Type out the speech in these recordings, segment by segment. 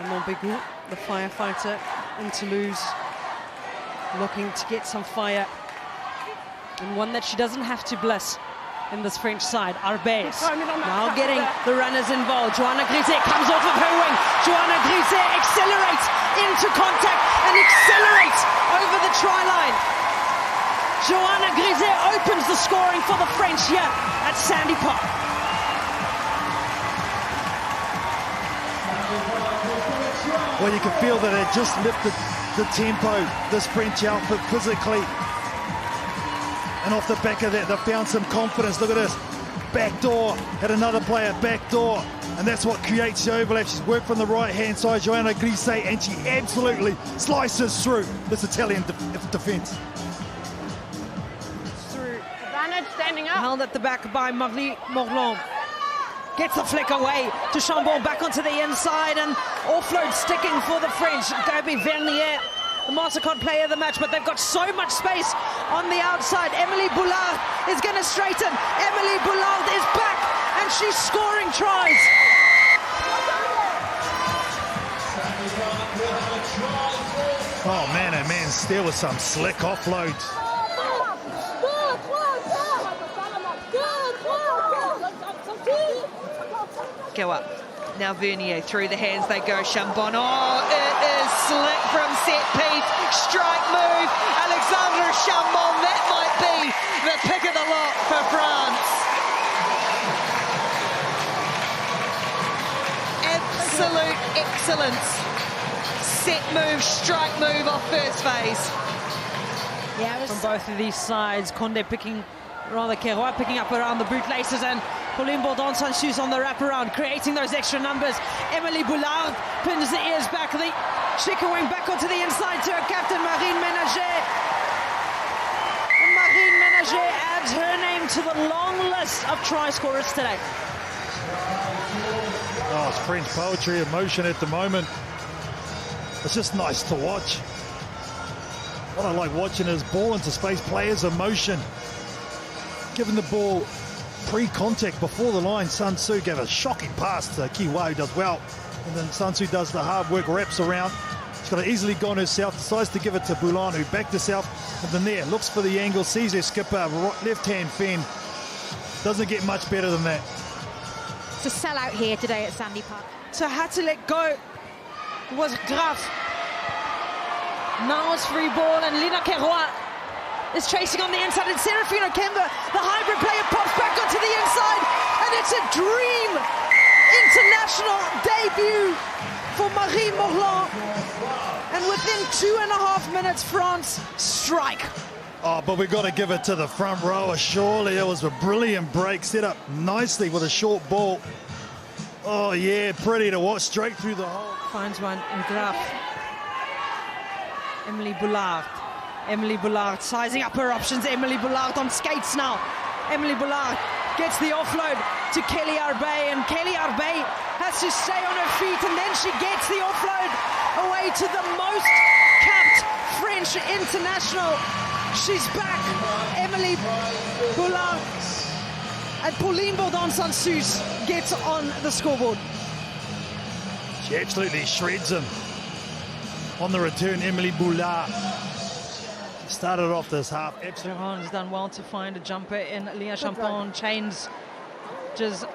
Montbégout, the firefighter in Toulouse, looking to get some fire, and one that she doesn't have to bless in this French side. Arbey now getting the runners involved. Joanna Grisé comes off of her wing. Joanna Grisé accelerates into contact and accelerates over the try line. Joanna Grisé opens the scoring for the French here at Sandy Park. Well, you can feel that it just lifted the tempo, this French outfit, physically. And off the back of that, they found some confidence. Look at this. Backdoor, had another player, backdoor. And that's what creates the overlap. She's worked from the right-hand side, Joanna Grisé, and she absolutely slices through this Italian defence. Through. Advantage, standing up. Held at the back by Marie Morland. Gets the flick away to Chambon, back onto the inside, and offload sticking for the French. Gabrielle Vernier, the MasterCard player of the match, but they've got so much space on the outside. Emily Boulard is going to straighten. Emily Boulard is back, and she's scoring tries. Oh man, there was some slick offloads. Go up. Now Vernier through the hands they go. Chambon. Oh, it is slick from set piece. Strike move. Alexandre Chambon. That might be the pick of the lot for France. Absolute excellence. Set move, strike move off first phase. Yeah, from both of these sides, Condé picking, rather Keroy picking up around the bootlaces, and Pauline Bourdon-Sansus on the wraparound, creating those extra numbers. Emily Boulard pins the ears back, the chicken wing back onto the inside to her captain, Marine Ménager. And Marine Ménager adds her name to the long list of try scorers today. Oh, it's French poetry in motion at the moment. It's just nice to watch. What I like watching is ball into space, players in motion. Giving the ball pre-contact before the line. Sansu gave a shocking pass to Kiwa, who does well. And then Sansu does the hard work, wraps around. She's got it easily gone herself, decides to give it to Boulon, who backed herself. And then there, looks for the angle, sees her skipper, left-hand fin. Doesn't get much better than that. It's a sellout here today at Sandy Park. So had to let go was Graf. Now it's free ball, and Lina Keroy is chasing on the inside, and Serafino Kemba, the hybrid player, pops back onto the inside, and it's a dream international debut for Marie Morland. And within 2.5 minutes, France strike. Oh, but we've got to give it to the front rower, surely. It was a brilliant break, set up nicely with a short ball. Oh yeah, pretty to watch, straight through the hole. Finds one in Graf. Emily Boulard. Emily Boulard sizing up her options. Emily Boulard on skates now. Emily Boulard gets the offload to Kelly Arbey, and Kelly Arbey has to stay on her feet, and then she gets the offload away to the most capped French international. She's back. Emily Boulard and Pauline Bourdon-Sansus gets on the scoreboard. She absolutely shreds him. On the return, Emily Boulard started off this half. Johan has done well to find a jumper in Lia Champon. Chains just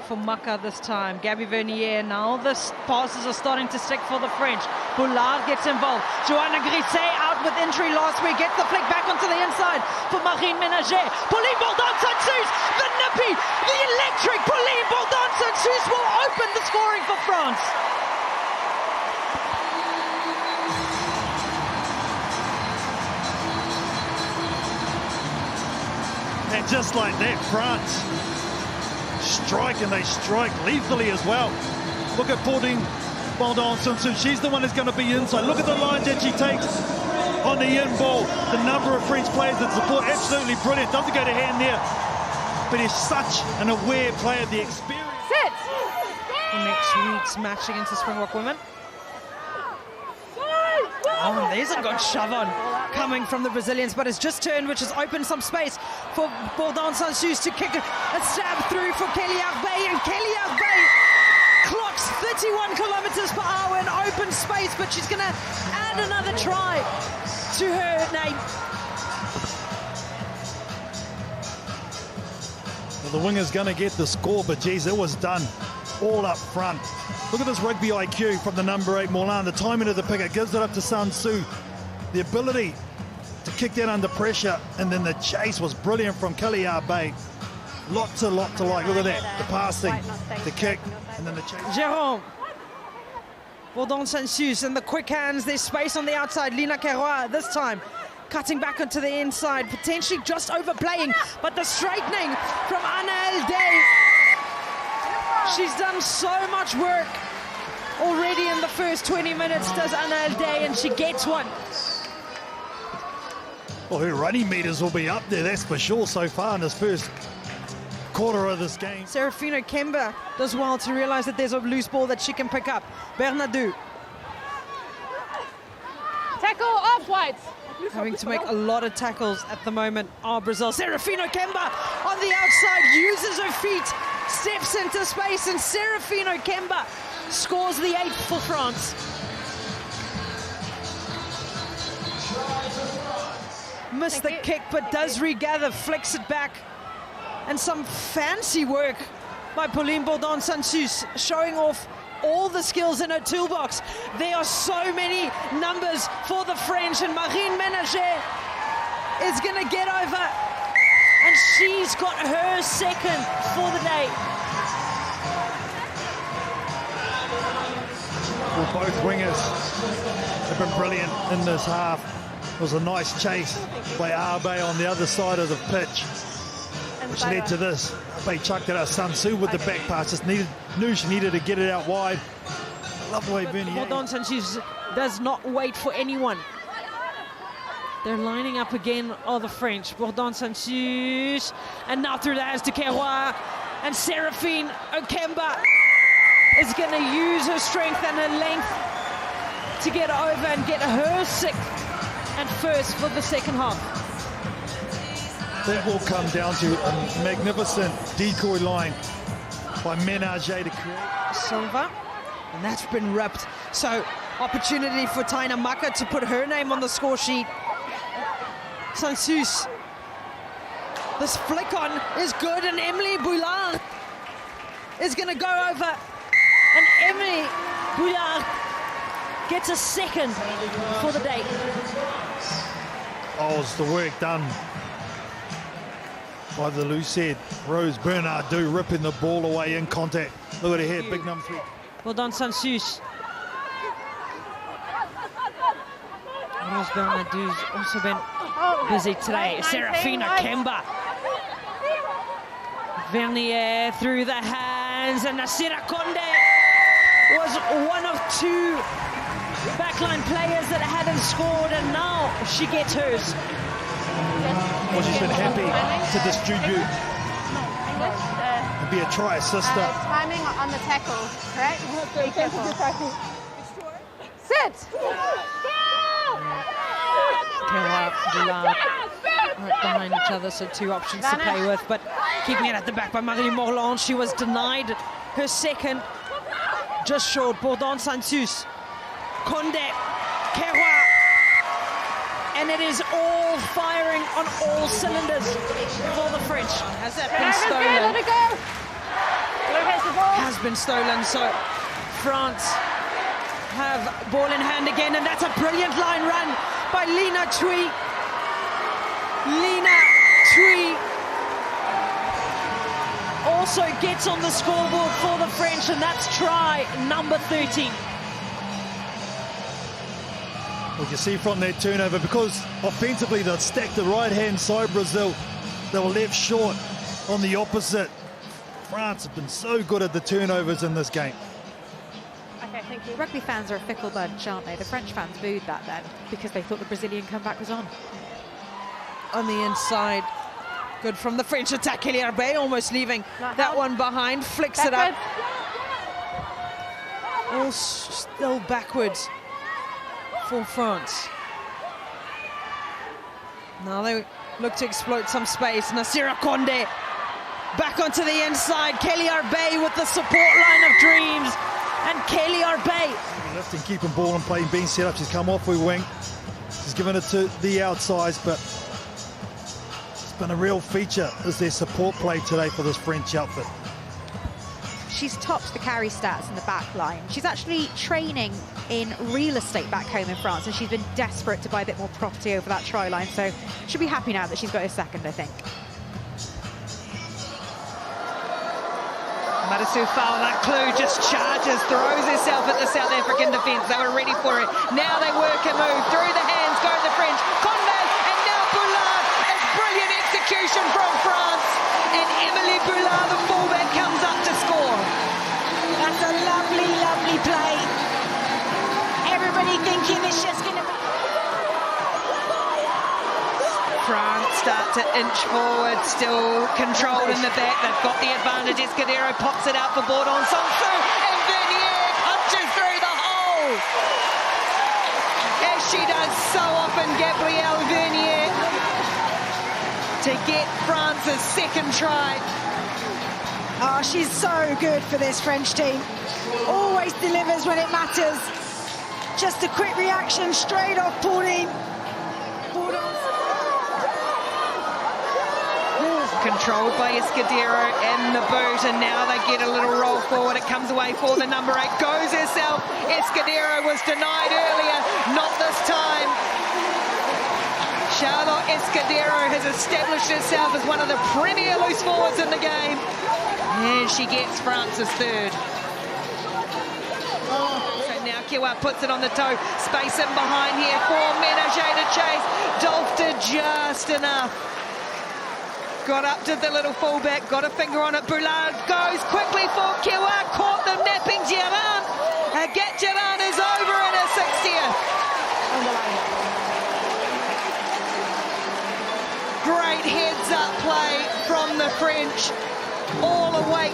for Maka this time. Gabby Vernier now. The passes are starting to stick for the French. Boulard gets involved. Joanna Grisé out with injury last week. Gets the flick back onto the inside for Marine Ménager. Pauline Bourdon-Sansus, the nippy, the electric Pauline Bourdon-Sansus will open the scoring for France. And just like that, France strike, and they strike lethally as well. Look at Pauline Bourdon-Sansus. She's the one that's going to be inside. Look at the lines that she takes on the in ball. The number of French players that support, absolutely brilliant. Doesn't go to hand there, but is such an aware player. The experience. Sit! For next week's match against the Springbok women. Oh, and there's a good shove on coming from the Brazilians, but it's just turned, which has opened some space for Bourdon-Sansus to kick a stab through for Kelly Arbey, and Kelly Arbey clocks clocks 31 kilometers per hour in open space, but she's going to add another try to her name. Well, the winger's going to get the score, but geez, it was done all up front. Look at this rugby IQ from the number 8, Moulin. The timing of the picket gives it up to Sansus. The ability to kick that under pressure, and then the chase was brilliant from Kelly Arbey. Lot to like. Look at that, the passing, the kick, and then the chase. Jérôme Bourdon-Sansus and the quick hands. There's space on the outside. Lina Keroa this time cutting back onto the inside, potentially just overplaying, but the straightening from Anaëlle Day. She's done so much work already in the first 20 minutes, does Anaëlle Day, and she gets one. Well, her running meters will be up there, that's for sure, so far in this first quarter of this game. Serafino Kemba does well to realize that there's a loose ball that she can pick up. Bernadou Tackle off whites. having to make a lot of tackles at the moment. Brazil. Serafino Kemba on the outside uses her feet, steps into space, and Serafino Kemba scores the 8th for France. Missed the kick, but does regather, flicks it back. And some fancy work by Pauline Bourdon-Sansus, showing off all the skills in her toolbox. There are so many numbers for the French, and Marine Ménager is going to get over, and she's got her second for the day. Well, both wingers have been brilliant in this half. It was a nice chase by Arbey on the other side of the pitch, which led to this. Arbey chucked it out. Sansus with the back pass, just knew she needed to get it out wide. Love the way Vernier. Bourdon-Sansus does not wait for anyone. They're lining up again, the French. Bourdon-Sansus, and now through the hands to Keroa, and Seraphine Okemba is going to use her strength and her length to get over and get her 6th and first for the second half. That will come down to a magnificent decoy line by Ménager to create. Silva, and that's been ripped. So opportunity for Taina Maka to put her name on the score sheet. Sansus, this flick on is good, and Emily Bouillard is going to go over, and Emily Bouillard gets a 2nd for the day. Oh, it's the work done by the loose head. Rose Bernardo ripping the ball away in contact. Look at her head, big number 3. Bourdon-Sansus. Rose Bernardo's also been busy today. Serafina Kemba. Vernier through the hands, and Nasira Conde was one of 2 backline players that hadn't scored, and now she gets hers. Well, she's been happy to distribute and be a try assister. Timing on the tackle, correct? Be careful. Sit! Keroa, Bouillard, right behind each other, so 2 options to play with, but keeping it at the back by Marie Morland. She was denied her 2nd, just short. Bourdon-Sansus, Conde, Keroa, and it is all firing on all cylinders for the French. Has that been stolen? Let it go! Has been stolen, so France have ball in hand again, and that's a brilliant line run by Lina Tui. Lina Tui also gets on the scoreboard for the French, and that's try number 13. Well, you see from that turnover, because offensively they've stacked the right-hand side, Brazil. They were left short on the opposite. France have been so good at the turnovers in this game. Okay, thank you. Rugby fans are a fickle bunch, aren't they? The French fans booed that then because they thought the Brazilian comeback was on. On the inside, good from the French attack. Kelly Arbey almost leaving that one behind, flicks it up. All still backwards for France. Now they look to exploit some space. Nasira Conde back onto the inside. Kelly Arbey with the support line of dreams. And Kelly Arbey. Lifting, keeping ball and playing, being set up. She's come off with wing. She's given it to the outsides, but it's been a real feature as their support play today for this French outfit. She's topped the carry stats in the back line. She's actually training in real estate back home in France, and she's been desperate to buy a bit more property over that try line, so she'll be happy now that she's got a second, I think. Marisu Faulaklu just charges, throws herself at the South African defence. They were ready for it. Now they work a move. Through the hands go the French. Conde, and now Boulard. It's brilliant execution from France. And Emily Boulard, the fullback, comes up to score. That's a lovely, lovely play. Everybody thinking it's just going to be... France start to inch forward, still controlled in the back. They've got the advantage. Escudero pops it out for Bourdon-Sansus, and Vernier punches through the hole. As she does so often, Gabrielle Vernier, to get France's second try. Oh, she's so good for this French team. Always delivers when it matters. Just a quick reaction straight off Pauline Bourdon-Sansus. Controlled by Escudero and the boot, and now they get a little roll forward. It comes away for the number 8, goes herself. Escudero was denied earlier, not this time. Charlotte Escudero has established herself as one of the premier loose forwards in the game, and she gets France's third. So now Kiwa puts it on the toe, space in behind here for Ménager to chase. Dolph did just enough. Got up to the little fullback, got a finger on it. Boulard goes quickly for Kiwa, caught them napping Gerard. Agathe Gerard is over in her 60th. Great heads-up play from the French. All awake,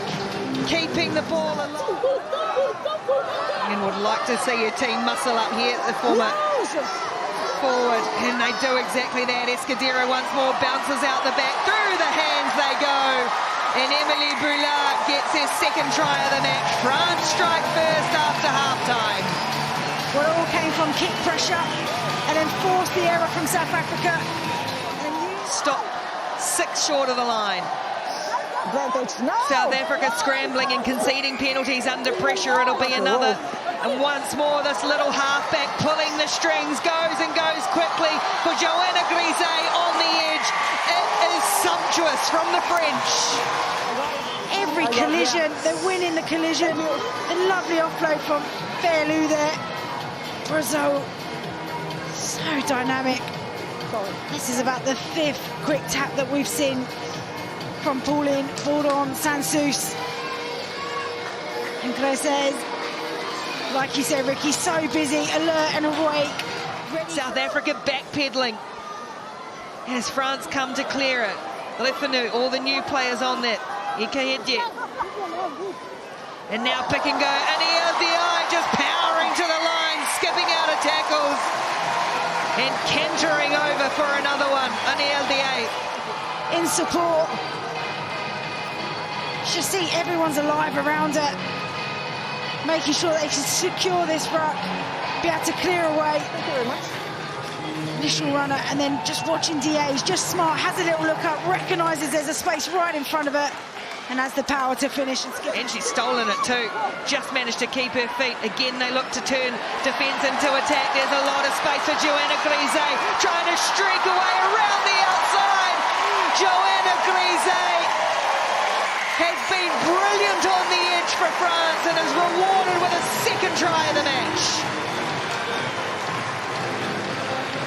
keeping the ball alive. And would like to see your team muscle up here at the former forward, and they do exactly that. Escudero once more bounces out the back, through the hands they go, and Emily Boulard gets her second try of the match. France strike first after half-time. Well, it all came from kick pressure and then forced the error from South Africa. Stop 6 short of the line. South Africa scrambling and conceding penalties under pressure. It'll be another. And once more, this little halfback pulling the strings, goes and goes quickly for Joanna Grisey on the edge. It is sumptuous from the French. Every collision, they're winning the collision. The lovely offload from Fairlou there. Brazil, so dynamic. This is about the 5th quick tap that we've seen from Pauline Bourdon-Sansus. And Grisey, like you said, Ricky, so busy, alert and awake. South Africa backpedaling as France come to clear it. Lefanu, all the new players on that. Ikaedje. And now pick and go. And here's the eye, just powering to the line, skipping out of tackles. And cantering over for another one. And here's the 8. In support. You should see everyone's alive around it, making sure they can secure this ruck, be able to clear away. Thank you very much. Initial runner, and then just watching DA. He's just smart, has a little look up, recognises there's a space right in front of her, and has the power to finish. And she's stolen it too. Just managed to keep her feet. Again, they look to turn defence into attack. There's a lot of space for Joanna Grisey, trying to streak away around the outside. Joanna Grisey has been brilliant on the edge for France and is rewarded with a second try of the match.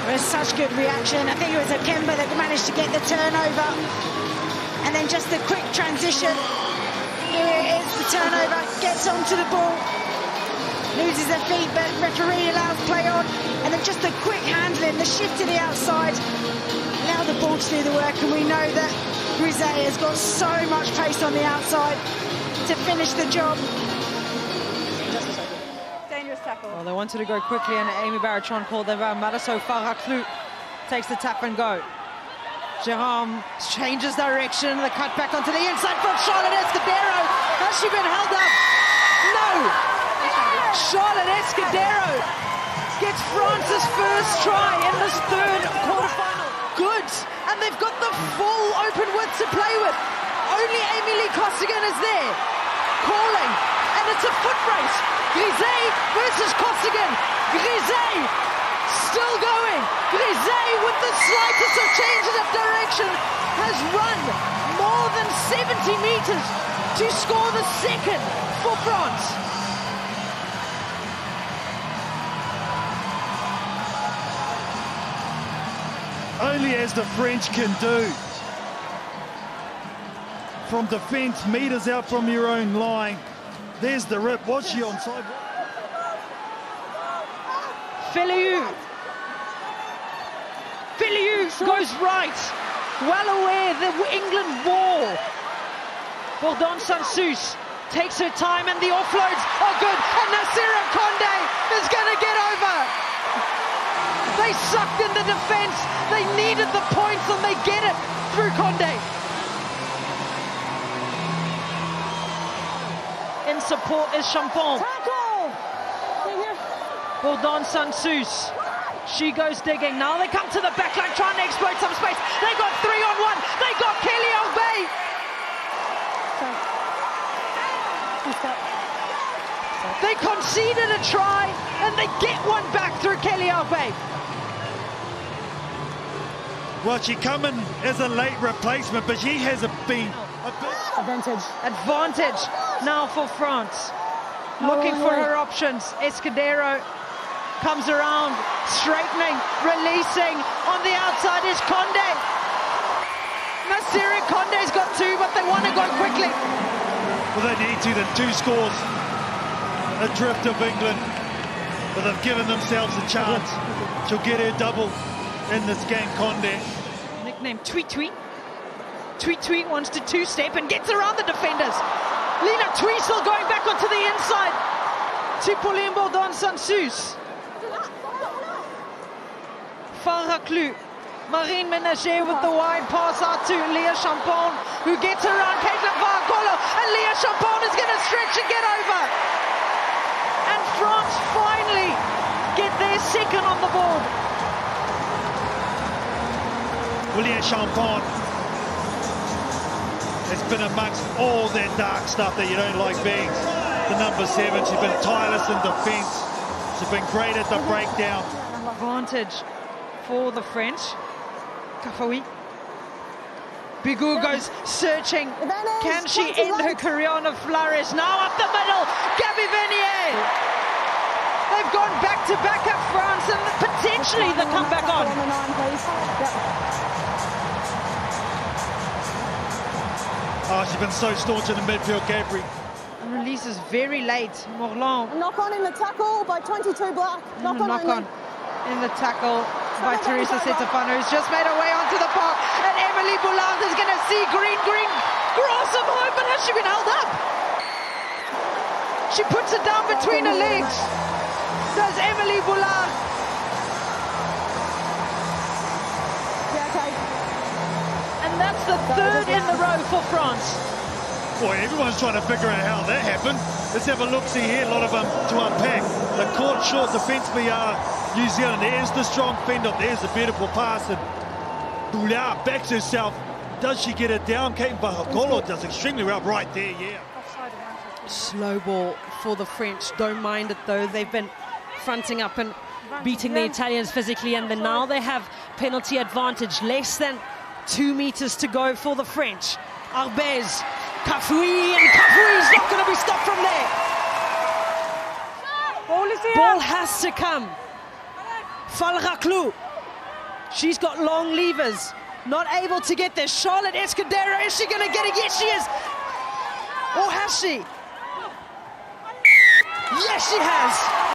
It was such good reaction. I think it was Akemba that managed to get the turnover. And then just a quick transition. Here it is, the turnover, gets onto the ball, loses her feet, but referee allows play on. And then just a quick handling, the shift to the outside, allow the ball to do the work. And we know that Grisey has got so much pace on the outside to finish the job. Dangerous tackle. Well, they wanted to go quickly, and Amy Barachon called them out. Marisu Faulaklu takes the tap and go. Jerome changes direction, the cut back onto the inside from Charlotte Escudero. Has she been held up? No! Charlotte Escudero gets France's first try in this third quarterfinal. Good, and they've got the full open width to play with. Only Emilie Costigan is there, calling, and it's a foot race. Grisey versus Costigan. Grisey still going. Grisey, with the slightest of changes of direction, has run more than 70 meters to score the second for France. Only as the French can do. From defence, metres out from your own line. There's the rip. Was she onside? Filiu goes right. Well aware the England wall. Bourdon-Sansus takes her time and the offloads are good. And Nasira Condé is going to get over. They sucked in the defence. They needed the points and they get it through Condé. In support is Champon. Bourdon-Sansus. She goes digging. Now they come to the back line, trying to exploit some space. They got 3-on-1. They got Kelly Arbey. They conceded a try and they get one back through Kelly Arbey. Well, she come in as a late replacement, but she hasn't been a bit... Advantage now for France. Looking for her options. Escudero comes around, straightening, releasing. On the outside is Condé. Nasira Condé's got two, but they want to go quickly. Well, they need to. The two scores adrift of England, but they've given themselves a chance. She'll get her double in this game, Condé. Nickname Tweet Tweet. Tweet Tweet wants to two-step and gets around the defenders. Lena Twiesel going back onto the inside to Pauline Bourdon-Sansus. Farhaklu. Marine Ménager with the wide pass out to Leah Champon, who gets around Caitlin Varcolo, and Leah Champon is going to stretch and get over. And France finally get their second on the board. Leah Champon has been amongst all that dark stuff that you don't like being the number 7. She's been tireless in defence. She's been great at the breakdown. Advantage for the French. Kafawi. Bigou goes searching. Can she end her career on a flourish? Now up the middle, Gabrielle Vernier. They've gone back to back at France and potentially the comeback on. Oh, she's been so staunch in the midfield, Gabrielle. And releases very late. Morland. Knock on in the tackle by 22 Black. Knock on in the tackle by Teresa Setefano, who's just made her way onto the park. And Emilie Boulard is going to see green grass of home, but has she been held up? She puts it down between her legs. Does Emilie Boulard. Yeah, okay. And that's the third in the row for France. Boy, everyone's trying to figure out how that happened. Let's have a look-see here, a lot of them to unpack. The court short defence by New Zealand. There's the strong fend-up, there's the beautiful pass, and Boulard backs herself. Does she get it down? Kate Bahakolo does extremely well right there, yeah. Slow ball for the French. Don't mind it though. They've been fronting up and beating the Italians physically, and then now they have penalty advantage. Less than 2 meters to go for the French. Arbey, Kafoui, and Kafoui's not going to be stopped from there. Ball has to come. Falraklu. She's got long levers. Not able to get there. Charlotte Escudero, is she going to get it? Yes, she is. Or has she? Yes, she has.